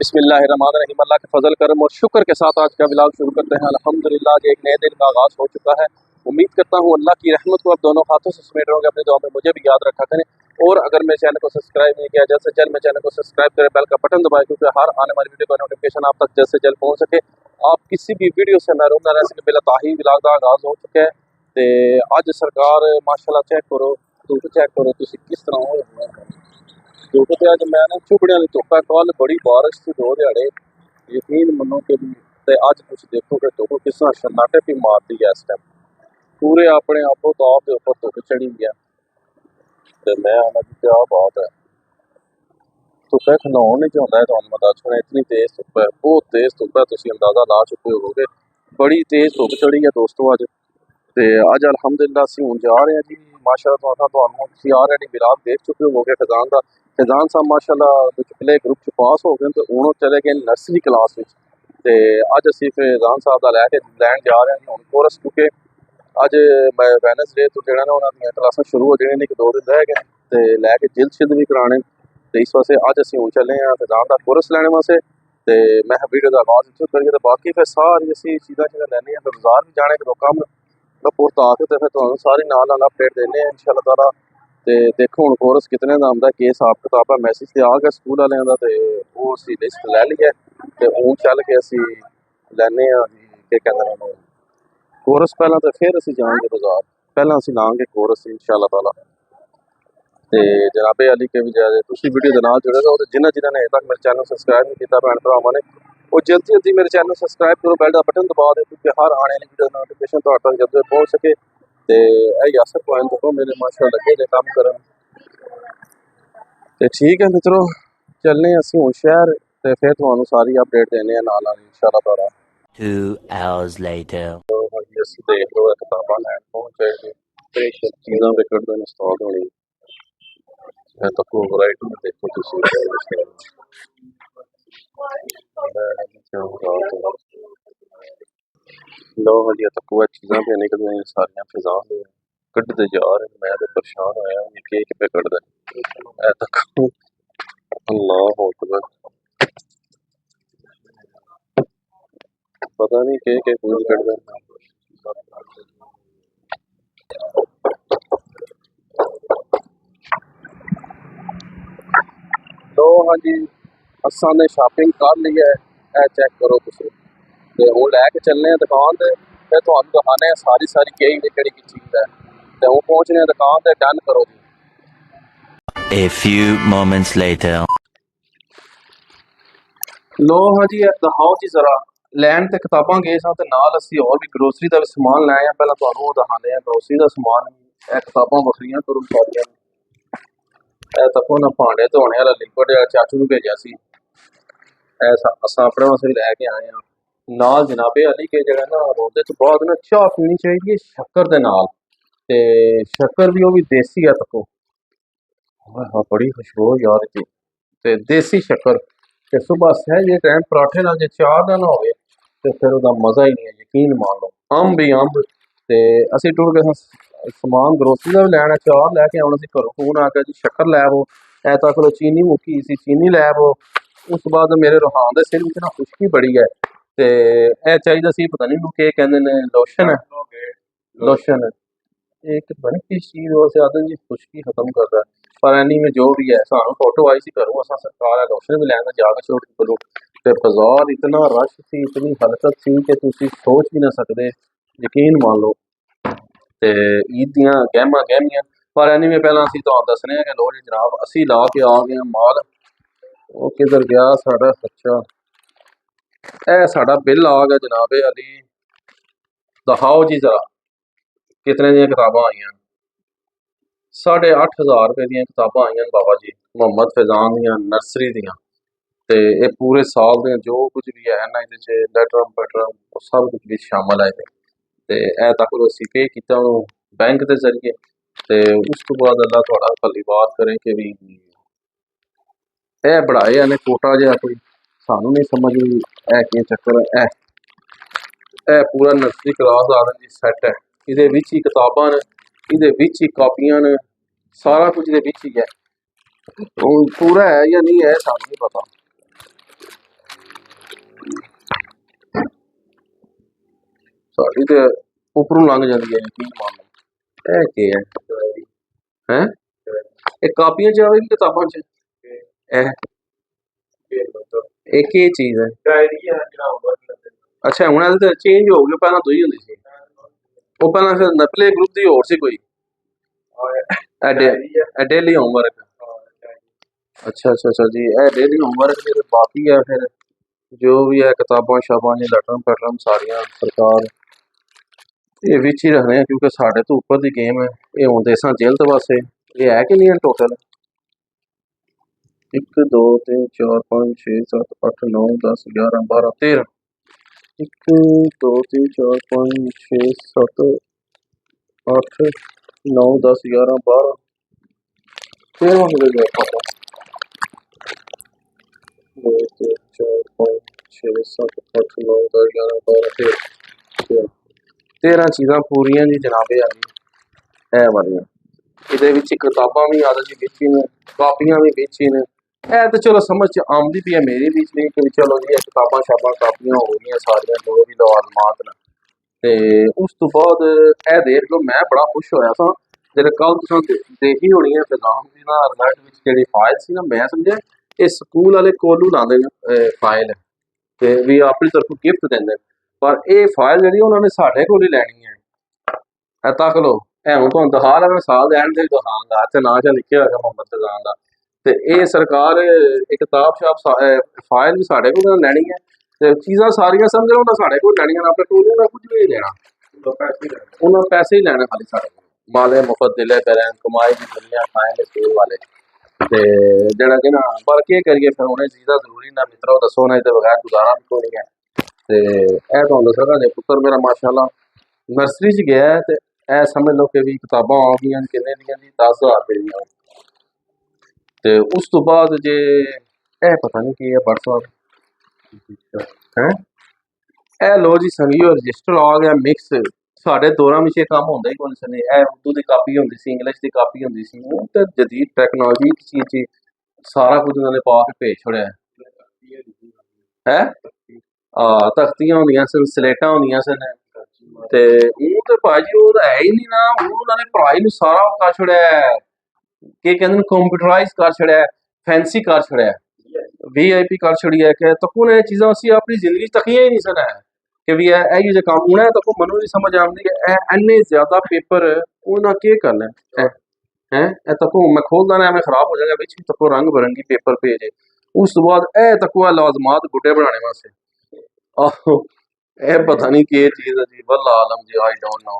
बिस्मिल्लाहिर्रहमानिर्रहीम। अल्लाह के फजल करम और शुक्र के साथ आज का व्लॉग शुरू करते हैं। अल्हम्दुलिल्लाह आज एक नए दिन का आगाज़ हो चुका है। उम्मीद करता हूँ अल्लाह की रहमत को आप दोनों हाथों से समेट रहोगे। अपने दुआ में मुझे भी याद रखा करें। और अगर मेरे चैनल को सब्सक्राइब नहीं किया जल्द से जल्द मेरे चैनल को सब्सक्राइब करें, बेल का बटन दबाएं, क्योंकि हर आने वाली वीडियो का नोटिफिकेशन आप तक जल्द से जल्द पहुँच सके, आप किसी भी वीडियो से महरूम ना रह सके। बिला ताही व्लॉग का आगाज़ हो चुका है। तो अज सरकार माशाल्लाह चेक करो, धुप चेक करो तुम किस तरह हो रहा है। धुप तो अज मैं ना चुभने वाली धुप है। कल बड़ी बारिश थी 2 दिहाड़े, यकीन मनो कि अज तुम देखो कि धुप किस तरह शन्नाटे भी मारती है। इस टाइम पूरे अपने आपो ताप के उपर धुप चढ़ी है। तो मैं आना जी क्या बात है, धुप्पे खलोन नहीं चाहता है। तो मैं दस सुना इतनी तेज धुप है, बहुत तेज धुप है। तुम अंदाजा ला चुके होगे, बड़ी तेज धुप चढ़ी है दोस्तों अज। तो अज अलहमदुलिल्लाह असीं हुण जा रहे हैं जी। माशाअल्लाह तुसीं ऑलरेडी व्लॉग देख चुके होवोगे। फैजान साहब माशाअल्लाह पिछले ग्रुप च पास हो गए, तो हुण चले गए नर्सरी क्लास में। तो अज असीं फैजान साहब का लैन जा रहे हैं हुण कोरस, क्योंकि अज वैनसडे तो जो ना उन्होंने क्लासा शुरू हो जाने, 1-2 दिन रह गए, तो लैके जिल्द शिल्द भी कराने। तो इस वास्ते अज असीं हुण चले हैं फैजान का कोरस लैने वास्ते। तो मैं वीडियो का आगाज़ इत्थों करिए, तो बाकी फिर सारी असीं चीज़ां लैने, फिर बाजार भी जाने के कम पुरत आके तो फिर तुहानूं सारी नाल अपडेट देने इंशाअल्लाह ताला। तो देखो हुण कोरस कितने का आंदा, कि हिसाब किताब है। मैसेज तो आ गया स्कूल वालियां दा, ते ओह असीं लिस्ट लै ली है। तो हुण चल के असीं लैने आ जी के कहंदे ने ओनूं कोरस पहला, तो फिर असीं जाएंगे बाजार। पहला असीं लांगे कोरस इंशाअल्लाह ताला। तो जनाबे अली के भी जाए तुसीं वीडियो के नाल जुड़े रहो। तो जिन्हां ने अजे तक मेरे चैनल सबसक्राइब नहीं किया भैन भरावां ने, वो जल्दी जल्दी मेरे चैनल सबसक्राइब करो, बेल का बटन दबा दो, क्योंकि हर आने वाली वीडियो नोटिफिकेशन तुहाडे तक जल्दी पहुँच सके। तो यह यासर पॉइंट देखो मेरे माशा लगे जे काम करन। तो ठीक है मित्रों, चलने असीं हुण शहर, तो फिर तुहानूं सारी अपडेट देने नाल इंशाअल्लाह ताला। 2 hours later. तो जी असीं देख लो किताबां लैन पहुंच गए जी। स्पेशल चीज़ां विकट दिन स्टॉक होनी है। तो को वैरायटी में देखो तुसीं लो हलिया तक वह चीज़ां भी निकल गई सारियां फिजा में कटते जा रहे। मैं तो परेशान होया ये केक पे कटदा ऐ तक। अल्लाह अकबर, पता नहीं के फूल कटदा। तो हाँ जी असां ने शॉपिंग कर ली है, ए चेक करो तुसीं। ते हुण लैके चलने दुकान ते, फिर तुहानूं दिखाने सारी केड़ी चीज़ है। तो हुण पहुंचने दुकान ते, डन करो जी। A few moments later. लो हाँ जी दिखाओ जी जरा। लैन ते किताबां गए सां, ते नाल असीं होर भी ग्रोसरी का भी समान लै आए। पहला तुहानूं ओह दिखाने ग्रोसरी का समान। ए किताबां बखरियां करो सारियां। ए तको ना भांडे धोने वाला लिक्विड चाचू नूं भेजिया सी, असां अपने वास्ते भी लैके आए हैं। नाल जनाबे अली के जगह ना रोजे तो बाद ना चाह पीनी चाहिए शक्कर दे नाल, ते शक्कर भी वो भी देसी है। तको हाँ बड़ी खुशबू यार जी। ते देसी शक्कर, ते सुबह सहजे टाइम पराठे नाल जे चाह ना होवे, ते फिर उसदा मज़ा ही नहीं है, यकीन मान लो। अंब ही अंब। ते असीं टुर गए समान ग्रोसरी का भी लैना, चार लैके आउणा सी घरों। फोन आ गया जी शक्कर लै आवो। ऐ तक लो चीनी मुक्की सी, चीनी लै आवो। उस तो बाद मेरे रोहान दे सिर विच ना खुशकी बड़ी है, ते ए चाहिदा सी पता नहीं के कहंदे ने, लोशन है, लोशन एक पता नहीं किस चीज़ से आदत जी खुशकी खत्म करता है। पर एनी में जो भी है, सानू फोटो आई सी घरों, असां सरकार लोशन भी लैन जाके छोटी करो। ते बाजार इतना रश सी, इतनी हरकत सी कि तुसीं सोच भी ना सकदे, यकीन मान लो। ते ईद दियां गहमां गहमियां। पर एनी में पहला असीं तुहानूं दस्सने कि लो जी जनाब असीं ला के आ गए हैं माल। वो किधर गया साडा? अच्छा ए साडा बिल आ गया जनाबे अली। दिखाओ जी जरा कितने दियां किताबां आईयां। 8,500 रुपए दियां किताबां आईयां बाबा जी मोहम्मद फैजान दियां नर्सरी दियां। ते ये पूरे साल दे जो कुछ भी है ना, इहदे च लैटरम पैटरम वो सब कुछ भी शामिल है। ते ए तक असीं पे कीता बैंक के जरिए। ते उस तो बाद अल्लाह तुहाडा भलीवार करे कि भी ए बढ़ाए ने कोटा जिहा कोई, सानू नहीं समझ आई ए कि चक्कर है। ए पूरा नर्सरी क्लास आ जी सैट है, इहदे विच ही किताबां ने, इहदे विच ही कापियां ने, सारा कुछ इहदे विच ही है। हुण पूरा है या नहीं है सानू नहीं पता। ਇਹਦੇ ਉੱਪਰੋਂ ਲੰਘ ਜਾਂਦੀ ਹੈ ਕੀ ਮਾਮਲਾ ਇਹ ਕੀ ਹੈ ਇਹ ਕਾਪੀਆਂ ਚ ਆਵੇਗੀ ਕਿਤਾਬਾਂ ਚ ਇਹ ਇੱਕ ਹੀ ਚੀਜ਼ ਹੈ ਅੱਛਾ ਹੁਣ ਇਹਦੇ ਤੇ ਚੇਂਜ ਹੋ ਗਿਆ ਪਹਿਲਾਂ ਤੋਂ ਹੀ ਹੁੰਦੀ ਸੀ ਉਹ ਪਹਿਲਾਂ ਫਿਰ ਨਪਲੇ ਗਰੁੱਪ ਦੀ ਹੋਰ ਸੀ ਕੋਈ ਡੇਲੀ ਹੋਮਵਰਕ अच्छा अच्छा अच्छा जी ਇਹ डेली होमवर्क ਦੇ ਬਾਕੀ ਹੈ ਫਿਰ ਜੋ ਵੀ ਹੈ ਕਿਤਾਬਾਂ ਸ਼ਾਬਾਂ ਨੇ ਲਟਰਮ ਪੈਟਰਮ ਸਾਰੀਆਂ ਸਰਕਾਰ ਇਹ ਵਿੱਚ ਹੀ ਰੱਖਦੇ ਆ ਕਿਉਂਕਿ ਸਾਡੇ ਤੋਂ ਉੱਪਰ ਦੀ ਗੇਮ ਹੈ ਇਹ ਹੁੰਦੇ ਸਾਂ ਜੇਲ੍ਹ ਵਾਸਤੇ ਇਹ ਹੈ ਕਿ ਨਹੀਂ ਟੋਟਲ 1 2 3 4 5 6 7 8 9 10 11 12 13 1 2 3 4 5 6 7 8 9 10 11 12 13 हो गए पापा 2 3 4 5 6 7 8 9 10 11 12 13 ਚੀਜ਼ਾਂ ਪੂਰੀਆਂ ਜੀ ਜਨਾਬੇ ਆ ਜੀ ਇਹ ਵਾਲੀਆਂ ਇਹਦੇ ਵਿੱਚ ਕਿਤਾਬਾਂ ਵੀ ਆ ਜੀ ਵਿੱਚ ਹੀ ਨੇ ਕਾਪੀਆਂ ਵੀ ਵਿੱਚ ਹੀ ਨੇ ਇਹ ਤਾਂ ਚਲੋ ਸਮਝ ਚ ਆਉਂਦੀ ਪਈ ਹੈ ਮੇਰੀ ਵਿੱਚ ਵੀ ਕਿ ਚਲੋ ਜੀ ਇਹ ਕਿਤਾਬਾਂ ਸ਼ਾਬਾਂ ਕਾਪੀਆਂ ਹੋ ਗਈਆਂ ਸਾਰੀਆਂ ਜੋ ਵੀ ਲਵਾਜ਼ਮਾਤ ਨੇ ਤੇ ਉਸ ਤੋਂ ਬਾਅਦ ਇਹ ਦੇਖ ਲਓ ਮੈਂ ਬੜਾ ਖੁਸ਼ ਹੋਇਆ ਸਾਂ ਜਿਹੜੇ ਕੱਲ ਤੁਸੀਂ ਦੇਖੀ ਹੋਣੀ ਹੈ ਪੈਗਾਮ ਦੀ ਨਾ ਅਲਰਟ ਵਿੱਚ ਜਿਹੜੀ ਫਾਈਲ ਸੀ ਨਾ ਮੈਂ ਸਮਝਿਆ ਇਹ ਸਕੂਲ ਵਾਲੇ ਕੋਲੋਂ ਲਾਉਂਦੇ ਨੇ ਫਾਈਲ ਤੇ ਵੀ ਆਪਣੀ ਤਰਫੋਂ ਗਿਫਟ ਦਿੰਦੇ ਪਰ ਇਹ ਫਾਈਲ ਜਿਹੜੀ ਉਹਨਾਂ ਨੇ ਸਾਡੇ ਕੋਲ ਹੀ ਲੈਣੀ ਹੈ ਇਹ ਤੱਕ ਲੋ ਇਹ ਹੁਣ ਤੁਹਾਨੂੰ ਦਿਖਾ ਲਾ ਮੈਂ ਸਾਲ ਦੇਣ ਦੇ ਦਿਖਾਉਂਗਾ ਤੇ ਨਾਂ ਚ ਲਿਖਿਆ ਹੋਇਆ ਮੁਹੰਮਦ ਰਜ਼ਾਨ ਦਾ ਤੇ ਇਹ ਸਰਕਾਰ ਇਹ ਕਿਤਾਬ ਸ਼ਾਪ ਫਾਈਲ ਵੀ ਸਾਡੇ ਕੋਲ ਲੈਣੀ ਹੈ ਤੇ ਚੀਜ਼ਾਂ ਸਾਰੀਆਂ ਸਮਝ ਲਓ ਉਹਨਾਂ ਸਾਡੇ ਕੋਲ ਲੈਣੀਆਂ ਆਪਣੇ ਕੋਲ ਉਹਨਾਂ ਕੁਝ ਵੀ ਨਹੀਂ ਲੈਣਾ ਉਹਨਾਂ ਪੈਸੇ ਹੀ ਲੈਣੇ ਖਾਲੀ ਸਾਡੇ ਕੋਲ ਮਾਲੇ ਮੁਫਤ ਦਿਲੇ ਕਰਾਂ ਕਮਾਈ ਦੀ ਦੁਨੀਆ ਖਾएंगे ਸਕੂਲ ਵਾਲੇ ਤੇ ਜਿਹੜਾ ਕਿ ਨਾ ਪਰ ਕੀ ਕਰੀਏ ਫਿਰ ਹੁਣ ਇਹ ਚੀਜ਼ਾਂ ਜ਼ਰੂਰੀ ਨਾ ਮਿੱਤਰੋ ਦੱਸੋ ਨਾ ਇਹਦੇ ਬਗੈਰ ਗੁਜ਼ਾਰਾ ਵੀ ਕੋਈ ਨਹੀਂ ਹੈ ਤੇ ਇਹ ਤੁਹਾਨੂੰ ਦੱਸਾਂਗਾ ਜੇ ਪੁੱਤਰ ਮੇਰਾ ਮਾਸ਼ਾਅੱਲਾ ਨਰਸਰੀ 'ਚ ਗਿਆ ਤੇ ਇਹ ਸਮਝ ਲਓ ਕਿ ਵੀ ਕਿਤਾਬਾਂ ਆ ਗਈਆਂ ਕਿੰਨੇ ਦੀਆਂ ਜੀ 10,000 ਰੁਪਏ ਦੀਆਂ ਤੇ ਉਸ ਤੋਂ ਬਾਅਦ ਜੇ ਇਹ ਪਤਾ ਨਹੀਂ ਕੀ ਹੈ WhatsApp ਹੈ ਇਹ ਲੋ ਜੀ ਸੰਗੀਓ ਰਜਿਸਟਰ ਆ ਗਿਆ ਮਿਕਸ ਸਾਡੇ ਦੌਰਾਂ ਵਿੱਚ ਇਹ ਕੰਮ ਹੁੰਦਾ ਹੀ ਕੋਈ ਨਹੀਂ ਇਹ ਉਰਦੂ ਦੀ ਕਾਪੀ ਹੁੰਦੀ ਸੀ ਇੰਗਲਿਸ਼ ਦੀ ਕਾਪੀ ਹੁੰਦੀ ਸੀ ਉਹ ਤੇ ਜਦੀਦ ਟੈਕਨੋਲੋਜੀ ਚੀਜ਼ 'ਚ ਸਾਰਾ ਕੁਝ ਉਹਨਾਂ ਨੇ ਪਾ ਕੇ ਭੇਜ ਛੋੜਿਆ ਹੈ ਤਖਤੀਆਂ ਹੁੰਦੀਆਂ ਸਨ ਸਲੇਟਾਂ ਹੁੰਦੀਆਂ ਸਨ ਤੇ ਉਹ ਤੇ ਭਾਜੀ ਉਹ ਤਾਂ ਹੈ ਹੀ ਨਹੀਂ ਨਾ ਉਹਨਾਂ ਨੇ ਪੜ੍ਹਾਈ ਨੂੰ ਸਾਰਾ ਕਰ ਛੜਿਆ ਕੀ ਕਹਿੰਦੇ ਨੇ ਕੰਪਿਊਟਰਾਈਜ਼ ਕਰ ਛੜਿਆ ਫੈਂਸੀ ਕਰ ਛੜਿਆ VIP ਕਰ ਛੜੀ ਹੈ ਕਿ ਤੱਕੂ ਨੇ ਚੀਜ਼ਾਂ ਅਸੀਂ ਆਪਣੀ ਜ਼ਿੰਦਗੀ ਤੱਕੀਆਂ ਹੀ ਨਹੀਂ ਸਨ ਹੈ ਕਿ ਵੀ ਇਹ ਜਿਹੇ ਕੰਮ ਹੋਣਾ ਹੈ ਤਾਂ ਮੈਨੂੰ ਨਹੀਂ ਸਮਝ ਆਉਂਦੀ ਹੈ ਇੰਨੇ ਜ਼ਿਆਦਾ ਪੇਪਰ ਉਹਨਾਂ ਕੀ ਕਰਨਾ ਹੈ ਇਹ ਤੱਕੂ ਮੈਂ ਖੋਲਦਾ ਨਾ ਐਵੇਂ ਖਰਾਬ ਹੋ ਜਾਏਗਾ ਵਿੱਚ ਤੱਕੂ ਰੰਗ ਬਰੰਗੀ ਪੇਪਰ ਭੇਜੇ ਉਸ ਤੋਂ ਬਾਅਦ ਇਹ ਤੱਕੂ ਲਾਜ਼ਮਾਤ ਗੁੱਡੇ ਬਣਾਉਣੇ ਵਾਸਤੇ ਆਹੋ ਇਹ ਪਤਾ ਨਹੀਂ ਕੀ ਚੀਜ਼ ਹੈ ਜੀ ਵੱਲਾ ਆਲਮ ਜੀ I don't know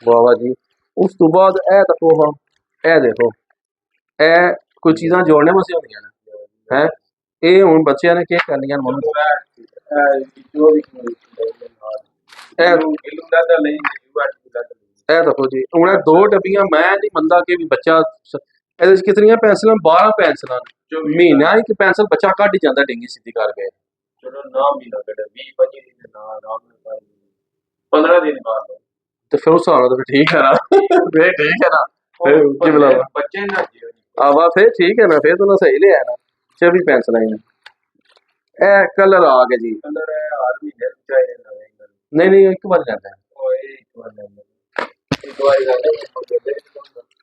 Baba ji ਉਸ ਤੋਂ ਬਾਅਦ ਇਹ ਤੱਕੋ ਇਹ ਦੇਖੋ ਇਹ ਕੋਈ ਚੀਜ਼ਾਂ ਜੋੜਨੇ ਵਾਸਤੇ ਹੁੰਦੀਆਂ ਨੇ ਹੈ ਇਹ ਹੁਣ ਬੱਚਿਆਂ ਨੇ ਕੀ ਕਰਨੀਆਂ ਮੈਨੂੰ ਇਹ ਦੇਖੋ ਜੀ ਹੁਣ 2 ਡੱਬੀਆਂ ਮੈਂ ਨਹੀਂ ਮੰਨਦਾ ਕਿ ਵੀ ਬੱਚਾ ਇਹਦੇ ਵਿੱਚ ਕਿਤਨੀਆਂ ਪੈਨਸਲਾਂ 12 ਪੈਨਸਲਾਂ ਮਹੀਨਾ ਇੱਕ ਪੈਨਸਲ ਬੱਚਾ ਕੱਢ ਹੀ ਜਾਂਦਾ ਡਿੰਗੀ ਸਿੱਧੀ ਕਰਕੇ ਤੇ ਫਿਰ ਉਸ ਹਾਲ ਤੇ ਠੀਕ ਹੈ ਨਾ ਫਿਰ ਠੀਕ ਹੈ ਨਾ ਫਿਰ ਕੀ ਬੁਲਾ ਬੱਚੇ ਨਾ ਆਵਾ ਫਿਰ ਠੀਕ ਹੈ ਨਾ ਫਿਰ ਤੁਹਾਨੂੰ ਸਹੀ ਲਿਆ ਨਾ 24 ਪੈਨਸਲਾਂ ਹੀ ਇਹ ਕਲਰ ਆ ਗਿਆ ਜੀ ਨਹੀਂ ਨਹੀਂ ਇੱਕ ਵਾਰ ਜਾਂਦਾ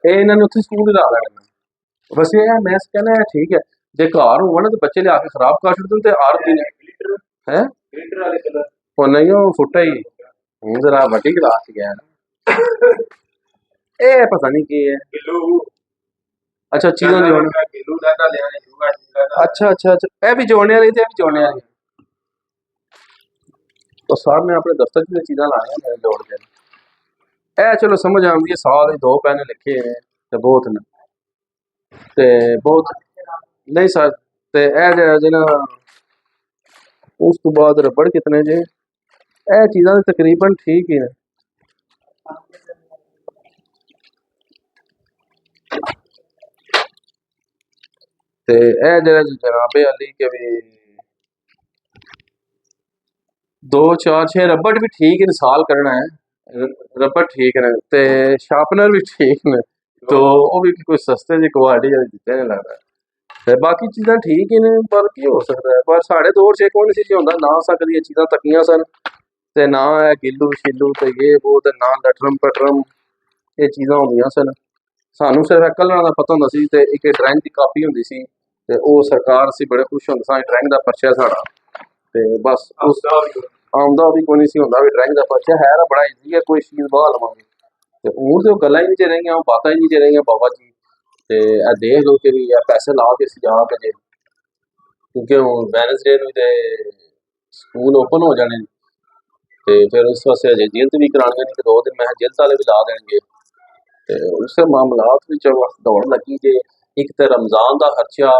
ਇਹ ਇਹਨਾਂ ਨੇ ਉੱਥੇ ਸਕੂਲ ਲਾ ਲੈਣਾ ਬਸ ਇਹ ਮੈਂ ਕਹਿੰਦਾ ਠੀਕ ਹੈ ਜੇ ਘਰ ਹੋਵੇ ਨਾ ਤੇ ਬੱਚੇ ਲਿਆ ਕੇ ਖਰਾਬ ਕਰ ਛੱਡਦੇ ਤੇ ਆਰ ਦੀ ਹੈ ਉਹ ਨਹੀਂ ਉਹ ਫੁੱਟਾ ਹੀ ਹੁਣ ਜ਼ਰਾ ਵੱਡੀ ਕਲਾਸ ਚ ਗਿਆ ਇਹ ਪਤਾ ਨਹੀਂ ਕੀ ਹੈ ਅੱਛਾ ਚੀਜ਼ਾਂ ਦੀ ਅੱਛਾ ਅੱਛਾ ਅੱਛਾ ਇਹ ਵੀ ਜੋੜਨੇ ਵਾਲੀ ਤੇ ਇਹ ਵੀ ਜੋੜਨੇ ਵਾਲੀ तो साहब ने अपने दफ्तर की चीज़ा लाने हैं जोड़ के ए चलो समझ आती है साल 2 पैने लिखे हैं तो बहुत ने ते बहुत नहीं सर ते जिन्हें उस तो बाद रबड़ कितने जे ए चीज़ा तकरीबन ठीक ही ने ते जनाबे अली के भी 2 4 6 रबड़ भी ठीक है साल करना है रबड़ ठीक ने ते शार्पनर भी ठीक ने तो वो भी कोई सस्ते जी क्वालिटी दिते नहीं लगता ते बाकी चीज़ां ठीक ही ने पर की हो सकता है पर साढ़े दौर से कोई सी होंदा ना सकदी ये चीज़ां तकियां सन ਤੇ ਨਾ ਇਹ ਗਿੱਲੂ ਸ਼ਿੱਲੂ ਤੇ ਇਹ ਉਹ ਤੇ ਨਾ ਲਟਰਮ ਪਟਰਮ ਇਹ ਚੀਜ਼ਾਂ ਹੁੰਦੀਆਂ ਸਨ। ਸਾਨੂੰ ਸਿਰਫ ਇਹ ਕਲਰਾਂ ਦਾ ਪਤਾ ਹੁੰਦਾ ਸੀ ਤੇ ਇੱਕ ਡਰਾਇੰਗ ਦੀ ਕਾਪੀ ਹੁੰਦੀ ਸੀ ਤੇ ਉਹ ਸਰਕਾਰ ਅਸੀਂ ਬੜੇ ਖੁਸ਼ ਹੁੰਦੇ ਸਾਂ ਡਰਾਇੰਗ ਦਾ ਪਰਚਾ ਸਾਡਾ ਤੇ ਬਸ ਉਸ ਆਉਂਦਾ ਵੀ ਕੋਈ ਨਹੀਂ ਸੀ ਹੁੰਦਾ ਵੀ ਡਰਾਇੰਗ ਦਾ ਪਰਚਾ ਹੈ ਨਾ ਬੜਾ ਈਜ਼ੀ ਹੈ ਕੋਈ ਚੀਜ਼ ਬਾਹਰ ਲਵਾਂਗੇ ਤੇ ਹੁਣ ਤੇ ਉਹ ਗੱਲਾਂ ਹੀ ਨਹੀਂ ਚ ਰਹੀਆਂ ਉਹ ਬਾਤਾਂ ਹੀ ਨਹੀਂ ਚ ਰਹੀਆਂ ਬਾਬਾ ਜੀ ਤੇ ਇਹ ਦੇਖ ਲਓ ਕਿ ਵੀ ਇਹ ਪੈਸੇ ਲਾ ਕੇ ਅਸੀਂ ਜਾ ਕੇ ਜੇ ਕਿਉਂਕਿ ਹੁਣ ਵੈਨਸਡੇ ਨੂੰ ਤੇ ਸਕੂਲ ਓਪਨ ਹੋ ਜਾਣੇ ਨੇ ਤੇ ਫਿਰ ਉਸ ਵਾਸਤੇ ਅਜੇ ਜਿਲਦ ਵੀ ਕਰਾਉਣਗੇ ਨਹੀਂ ਤੇ 2 ਦਿਨ ਮੈਂ ਕਿਹਾ ਜਿਲਦ ਵਾਲੇ ਵੀ ਲਾ ਦੇਣਗੇ ਤੇ ਉਸੇ ਮਾਮਲਾਤ ਵਿੱਚ ਦੌੜ ਲੱਗੀ ਜੇ ਇੱਕ ਤੇ ਰਮਜ਼ਾਨ ਦਾ ਖਰਚਾ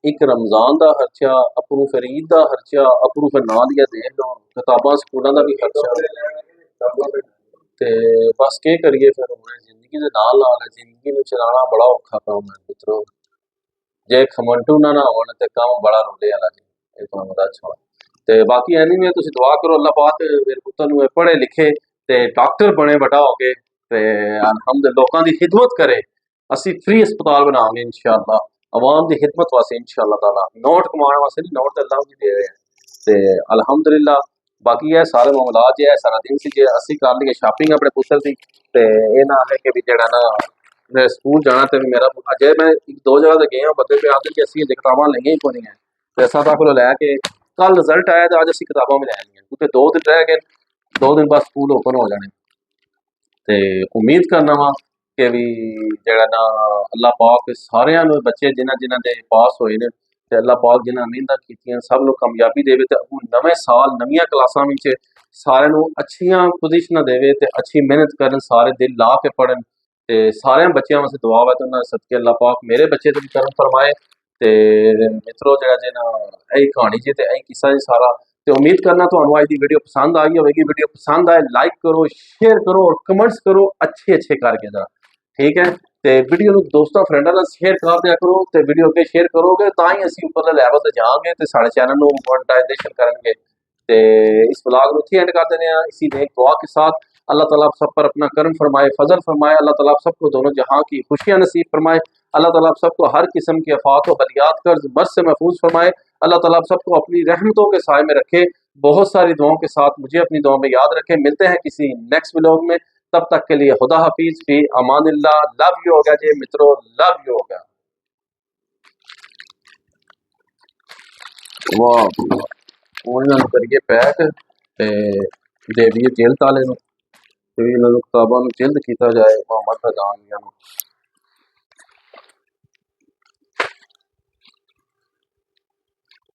ਇੱਕ ਰਮਜ਼ਾਨ ਦਾ ਖਰਚਾ ਅਪਰੂ ਫਰੀਦ ਦਾ ਖਰਚਾ ਅਪਰੂ ਫਿਰ ਨਾਲ ਹੀ ਦੇਖ ਲਓ ਕਿਤਾਬਾਂ ਸਕੂਲਾਂ ਦਾ ਵੀ ਖਰਚਾ ਤੇ ਬਸ ਕੀ ਕਰੀਏ ਫਿਰ ਹੁਣ ਜ਼ਿੰਦਗੀ ਦੇ ਨਾਲ ਨਾਲ ਜ਼ਿੰਦਗੀ ਨੂੰ ਚਲਾਉਣਾ ਬੜਾ ਔਖਾ ਕੰਮ ਹੈ ਮਿੱਤਰੋ ਜੇ ਖਮੰਟੂ ਨਾ ਹੋਣ ਤੇ ਕੰਮ ਬੜਾ ਰੁੰਦੇ ਵਾਲਾ ਜੀ ਇਹ ਤੁਹਾਨੂੰ ਦਾ ਅੱਛਾ ਤੇ ਬਾਕੀ ਐਨੀ ਵੀ ਤੁਸੀਂ ਦੁਆ ਕਰੋ ਅੱਲਾਹ ਪਾਕ ਮੇਰੇ ਪੁੱਤਰ ਨੂੰ ਪੜ੍ਹੇ ਲਿਖੇ ਤੇ ਡਾਕਟਰ ਬਣੇ ਵੱਡਾ ਹੋ ਕੇ ਤੇ ਅਲਹਮਦੁਲਿल्लाह ਲੋਕਾਂ ਦੀ ਖਿਦਮਤ ਕਰੇ ਅਸੀਂ ਫ੍ਰੀ ਹਸਪਤਾਲ ਬਣਾਵਾਂਗੇ ਇਨਸ਼ਾਅੱਲਾ ਆਵਾਮ ਦੀ ਖਿਦਮਤ ਵਾਸਤੇ ਇਨਸ਼ਾਅੱਲਾ ਤਾਲਾ ਨੋਟ ਕਮਾਉਣ ਵਾਸਤੇ ਨਹੀਂ ਨੋਟ ਤੇ ਅੱਲਾਹ ਜੀ ਦੇ ਰਹੇ ਤੇ ਅਲਹਮਦੁਲਿल्लाह ਬਾਕੀ ਇਹ ਸਾਰੇ ਮਾਮਲਾਤ ਜੇ ਸਾਰਾ ਦਿਨ ਸੀ ਜੇ ਅਸੀਂ ਕਰ ਲਈਏ ਸ਼ਾਪਿੰਗ ਆਪਣੇ ਪੁੱਤਰ ਦੀ ਤੇ ਇਹ ਨਾ ਹੈ ਕਿ ਵੀ ਜਿਹੜਾ ਨਾ ਮੈਂ ਸਕੂਲ ਜਾਣਾ ਤੇ ਮੇਰਾ ਅਜੇ ਮੈਂ 1-2 ਜਗ੍ਹਾ ਤੇ ਗਿਆ ਬੰਦੇ पे आते कि ਅਸੀਂ ਕਿਤਾਬਾਂ ਲਈਆਂ ਹੀ ਕੋਈ ਨਹੀਂ ਹੈ ਤੇ ਅਸਾਂ ਤਾਂ ਕੋਲ ਲੈ ਕੇ ਕੱਲ ਰਿਜ਼ਲਟ ਆਇਆ ਤੇ ਅੱਜ ਅਸੀਂ ਕਿਤਾਬਾਂ ਵੀ ਲੈ ਲਈਆਂ ਕਿਉਂਕਿ 2 ਦਿਨ ਰਹਿ ਗਏ 2 ਦਿਨ ਬਾਅਦ ਸਕੂਲ ਓਪਨ ਹੋ ਜਾਣੇ ਤੇ ਉਮੀਦ ਕਰਨਾ ਵਾ ਕਿ ਵੀ ਜਿਹੜਾ ਨਾ ਅੱਲਾਹ ਪਾਕ ਸਾਰਿਆਂ ਨੂੰ ਬੱਚੇ ਜਿਨ੍ਹਾਂ ਦੇ ਪਾਸ ਹੋਏ ਨੇ ਤੇ ਅੱਲਾਹ ਪਾਕ ਜਿਨ੍ਹਾਂ ਮਿਹਨਤਾਂ ਕੀਤੀਆਂ ਸਭ ਨੂੰ ਕਾਮਯਾਬੀ ਦੇਵੇ ਤੇ ਨਵੇਂ ਸਾਲ ਨਵੀਆਂ ਕਲਾਸਾਂ ਵਿੱਚ ਸਾਰਿਆਂ ਨੂੰ ਅੱਛੀਆਂ ਪੋਜੀਸ਼ਨਾਂ ਦੇਵੇ ਤੇ ਅੱਛੀ ਮਿਹਨਤ ਕਰਨ ਸਾਰੇ ਦਿਲ ਲਾ ਕੇ ਪੜਨ ਤੇ ਸਾਰਿਆਂ ਬੱਚਿਆਂ ਵਾਸਤੇ ਦੁਆ ਹੈ ਤੇ ਉਹਨਾਂ ਦੇ ਸਦਕੇ ਅੱਲਾਹ ਪਾਕ ਮੇਰੇ ਬੱਚੇ ਤੇ ਵੀ ਕਰਮ ਫਰਮਾਏ ਤੇ ਮਿੱਤਰੋ ਜਿਹੜਾ ਜੇ ਨਾ ਇਹ ਕਹਾਣੀ ਜੀ ਤੇ ਇਹ ਕਿੱਸਾ ਜੀ ਸਾਰਾ ਤੇ ਉਮੀਦ ਕਰਨਾ ਤੁਹਾਨੂੰ ਅੱਜ ਦੀ ਵੀਡੀਓ ਪਸੰਦ ਆਈ ਹੋਵੇਗੀ ਵੀਡੀਓ ਪਸੰਦ ਆਏ ਲਾਈਕ ਕਰੋ ਸ਼ੇਅਰ ਕਰੋ और कमेंट्स करो अच्छे करके जरा ठीक है ਤੇ ਵੀਡੀਓ ਨੂੰ ਦੋਸਤਾਂ ਫਰੈਂਡਾਂ ਨਾਲ ਸ਼ੇਅਰ ਕਰ ਦਿਆ ਕਰੋ ਤੇ ਵੀਡੀਓ ਅੱਗੇ ਸ਼ੇਅਰ ਕਰੋਗੇ ਤਾਂ ਹੀ ਅਸੀਂ ਉੱਪਰਲੇ ਲੈਵਲ ਤੇ ਜਾਵਾਂਗੇ ਤੇ ਸਾਡੇ ਚੈਨਲ ਨੂੰ ਮੋਨਟਾਈਜੇਸ਼ਨ ਕਰਨਗੇ ਤੇ इस व्लॉग में इतने एंड कर देने हैं इसी नेक दुआ के साथ अल्लाह ताला आप सब पर अपना करम फरमाए फजल फरमाए अल्लाह ताला आप सबको दोनों जहां की खुशियां नसीब फरमाए अल्लाह ताला आप सबको हर किस्म की आफात व बलियात कर्ज मर्ज से महफूज फरमाए अल्लाह ताला आप सबको अपनी रहमतों के साए में रखे बहुत सारी दुआओं के साथ मुझे अपनी दुआ में याद रखें मिलते हैं किसी नेक्स्ट व्लॉग में तब तक के लिए खुदा हाफिज फी अमानिल्लाह लव यू हो गया जी मित्रों लव यू हो गया वाह ਉਹਨਾਂ ਨੂੰ ਕਰੀਏ ਪੈਕ ਤੇ ਦੇ ਦਈਏ ਜੇਲ੍ਹ ਤਾਲੇ ਨੂੰ ਤੇ ਇਹਨਾਂ ਨੂੰ ਕਿਤਾਬਾਂ ਨੂੰ ਜਿਲਦ ਕੀਤਾ ਜਾਏ ਮੁਹੰਮਦ ਫੈਜ਼ਾਨ ਦੀਆਂ ਨੂੰ